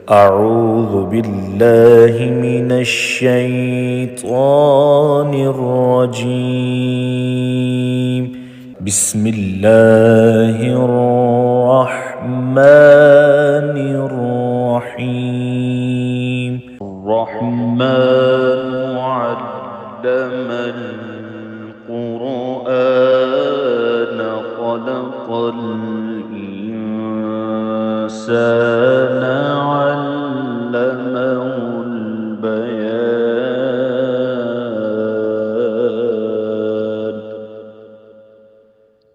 أعوذ بالله من الشيطان الرجيم. بسم الله الرحمن الرحيم. الرحمن علم القرآن خلق الإنسان علمه البيان.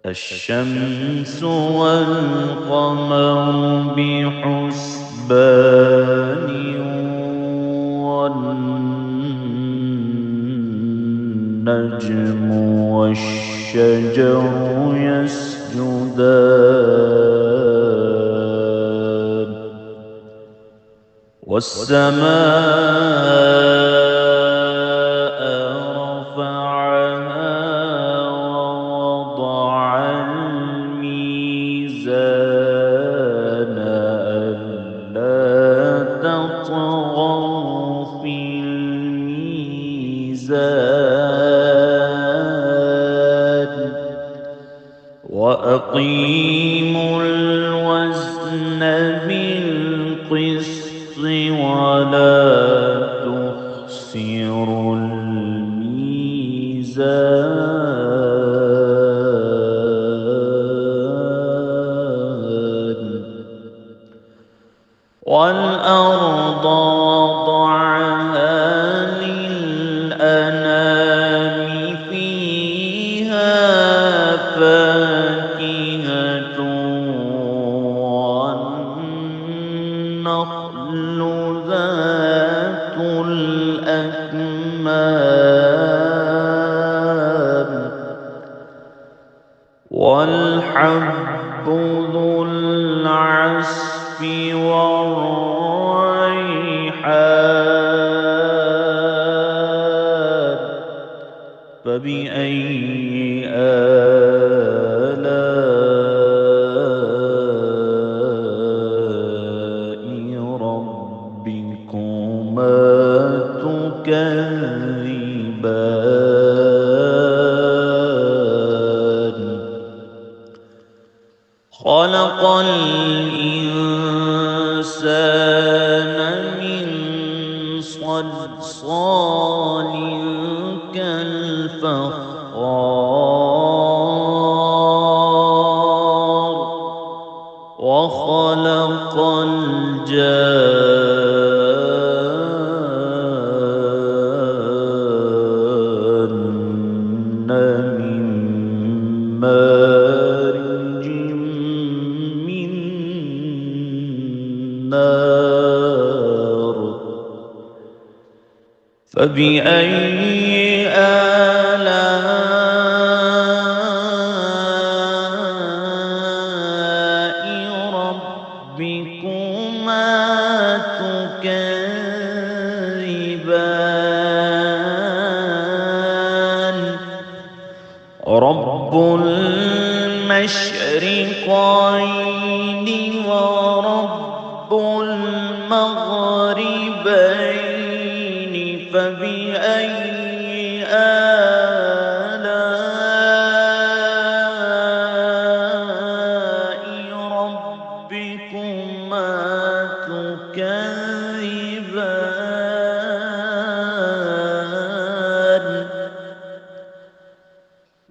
الشمس والقمر بحسبان والنجم والشجر يسجدان والسماء رفعها ووضع الميزان ألا تطغوا في الميزان وأقيموا الوزن بالقسط ولا تخسروا الميزان. والأرض وضعها للأنام فيها فاكهة والنخل ذات الأكمام والحب ذو العصف والريحان. فبأي آلاء ربكما تكذبان. خلق الإنسان من صلصال كالفخار وخلق الجان من مارج من نار. فبأي آلاء ربكما تكذبان. رب المشرقين ورب المغربين. فبأي آلاء ربكما تكذبان.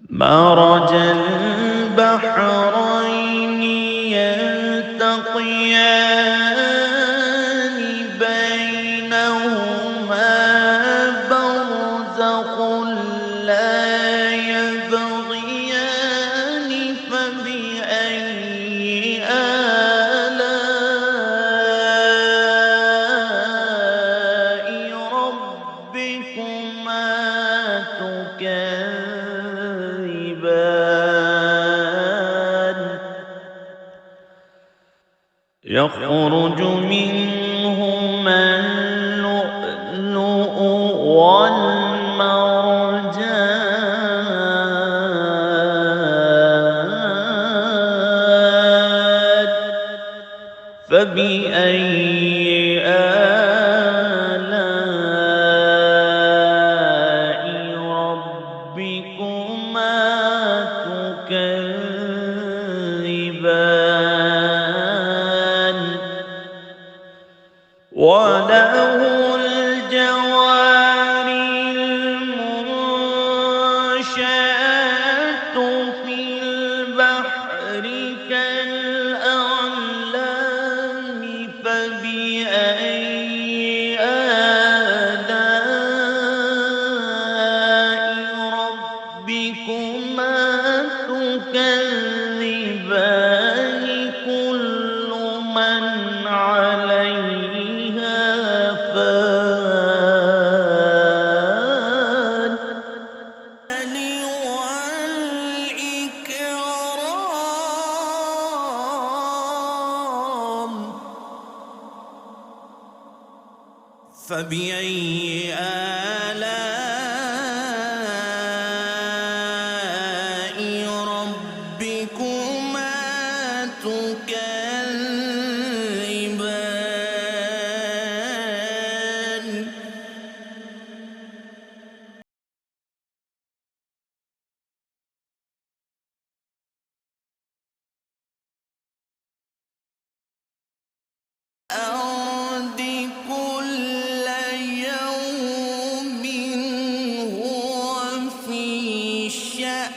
مرج البحرين يلتقيان بينهما برزخ لا يبغيان. فبأي آلاء ربكما تكذبان. يخرج منهما اللؤلؤ والمرجان. فبأي وله الجوار المنشآت في البحر كالأعلام فبأي آلاء ربكما تكذبان كل من عليها فان والإكرام فبأي آلاء ربكما تكذبان الأرض كل يوم هو في شأن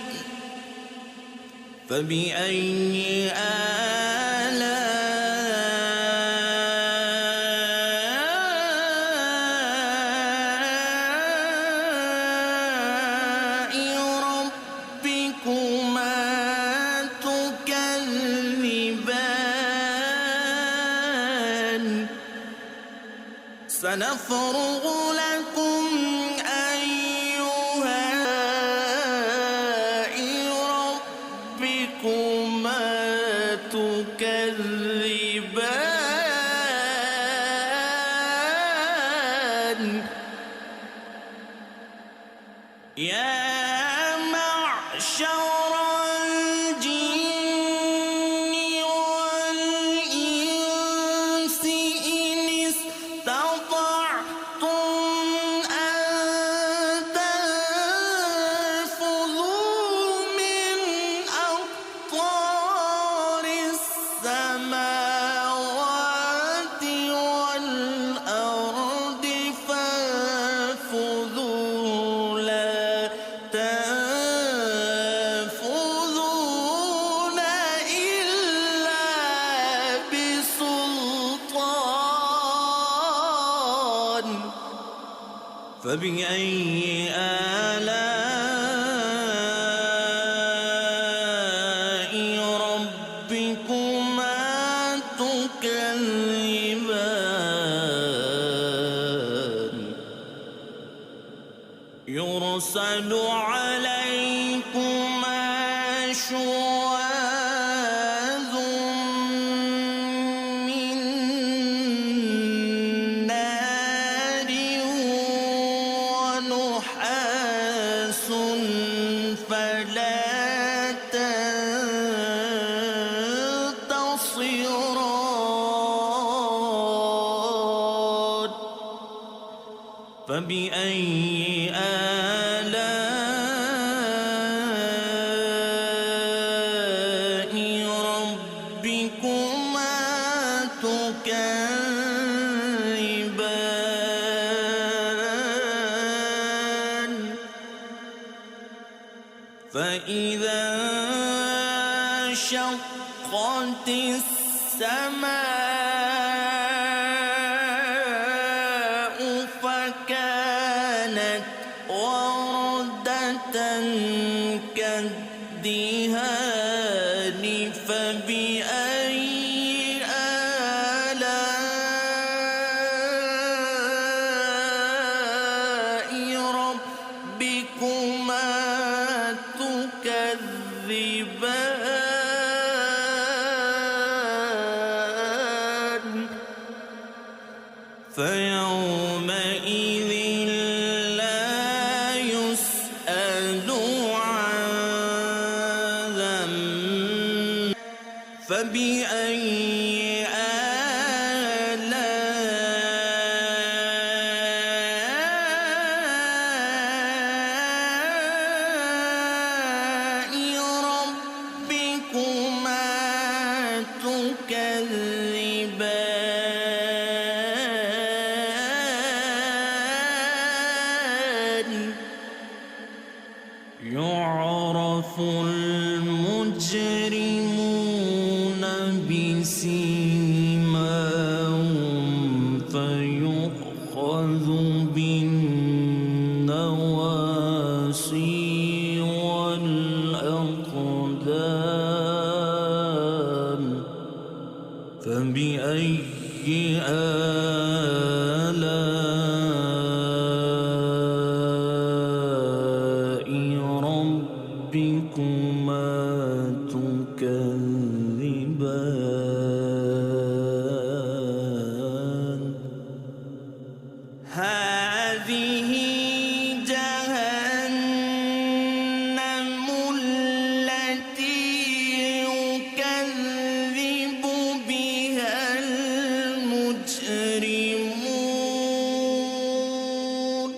فبأي آلاء ربكما تكذبان سنفرغ لكم أيها ربكما تكذبان يا معشر الجن والإنس إن استطعتم أن تنفذوا من أقطار السماوات والأرض فانفذوا لا تنفذون إلا بسلطان فبأي آلاء ربكما تكذبان يرسل عليكما شواظ من نار ونحاس فلا تنتصران فبأي آلاء ربكما تكذبان فإذا انشقت السماء فكانت وردة كالدهان فبأي آلاء ربكما تكذبان فيومئذ لا يسأل عن ذنب فبأي آلاء ربكما تكذبان هذه جهنم التي يكذب بها المجرمون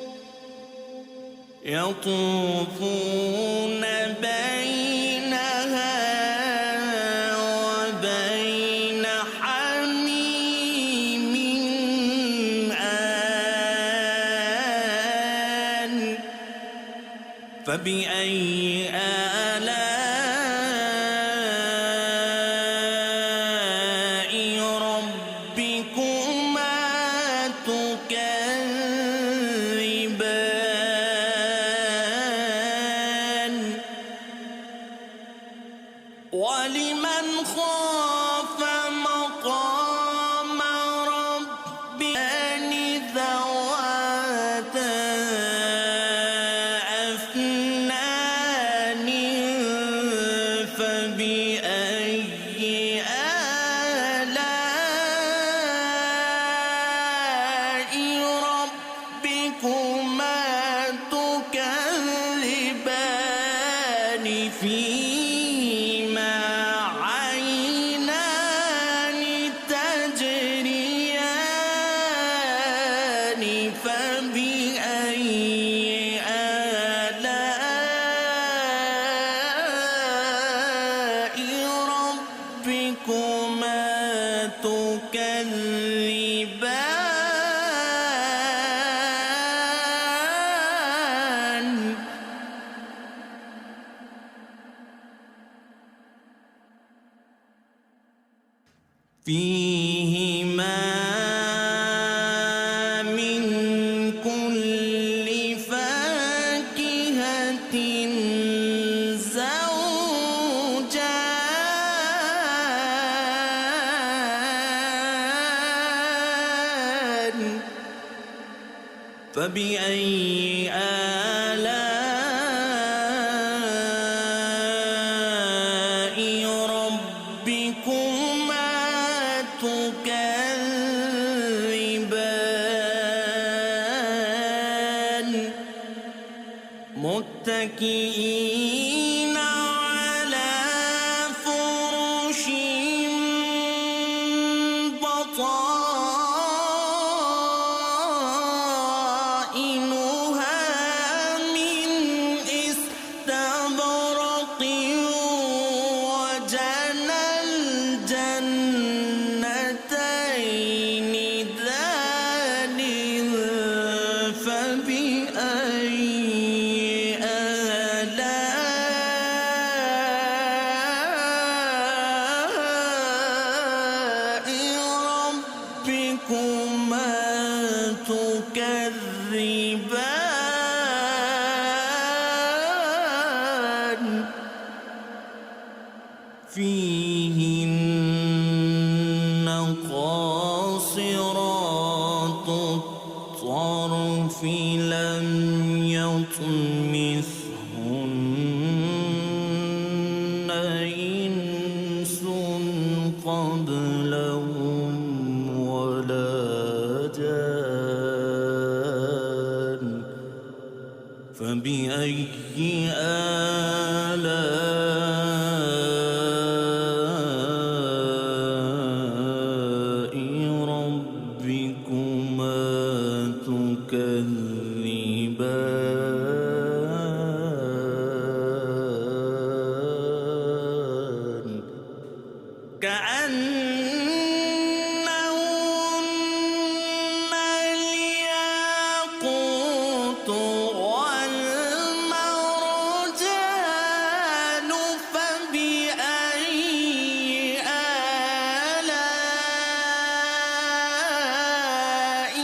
يطوفون بينها وبين حميم آن فبأي آلاء ربكما تكذبان ولمن خاف مقام ربه ذواتا أفنان فبأي آلاء ربكما تكذبان فيهما عينان تجريان فبأي آلاء ربكما تكذبان فيهما من كل فاكهة زوجان فبأي آلاء ربكما تكذبان متكئين على فرش بطائنها من استبرق وجنى الجنتين دان فبأي آلاء ربكما تكذبان فيهن قاصرات الطرف لم يطمثهن إنس قبلهم ولا جان فبأي آلاء ربكما تكذبان كأنهن الياقوت والمرجان فبأي آلاء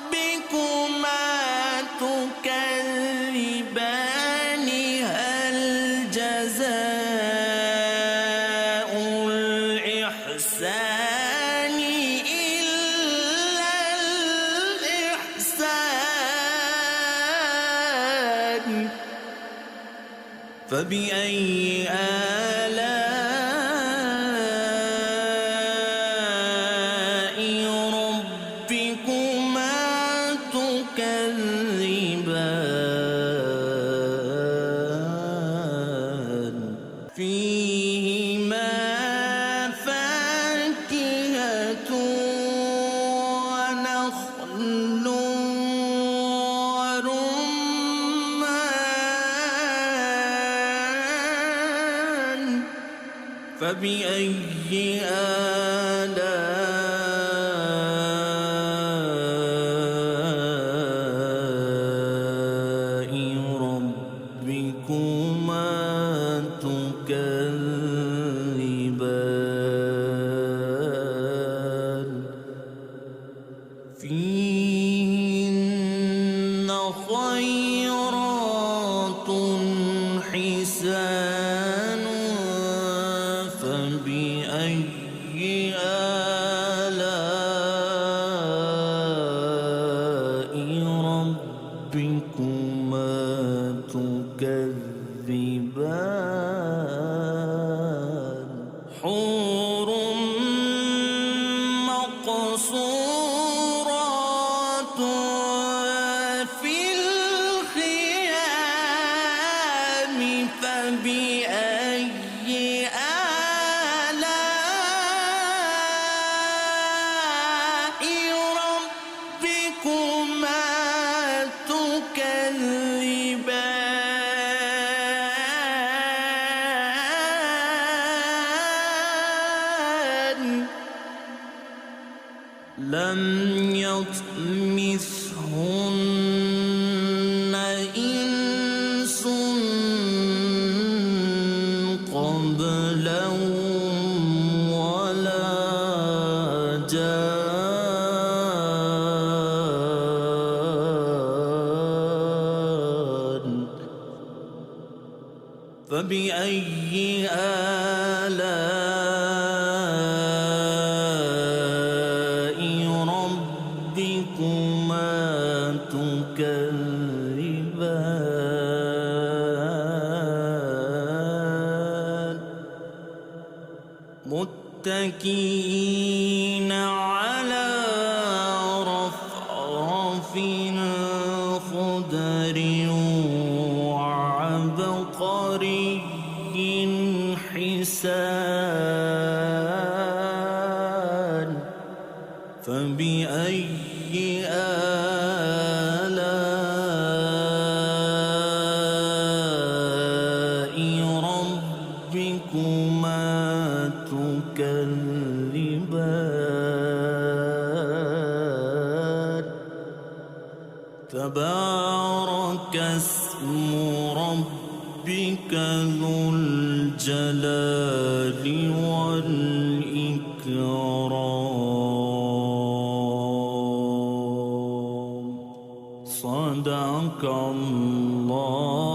ربكما تكذبان هل جزاء الإحسان إلا الإحسان فبأي آلاء ربكما تكذبان فبأي آلاء ربكما تكذبان فيهن خيرات حسان فبأي آلاء ربكما تكذبان حور مقصورات في الخيام فبأي آلاء ربكما تكذبان لم يطمثهن إنس قبلهم ولا جان فبأي آلاء ربكما تكذبان متكئين على رفرف خضر وعبقري حسان فبأي آلاء ربكما تكذبان تبارك اسم ربك ذو الجلال والإكرام صدق الله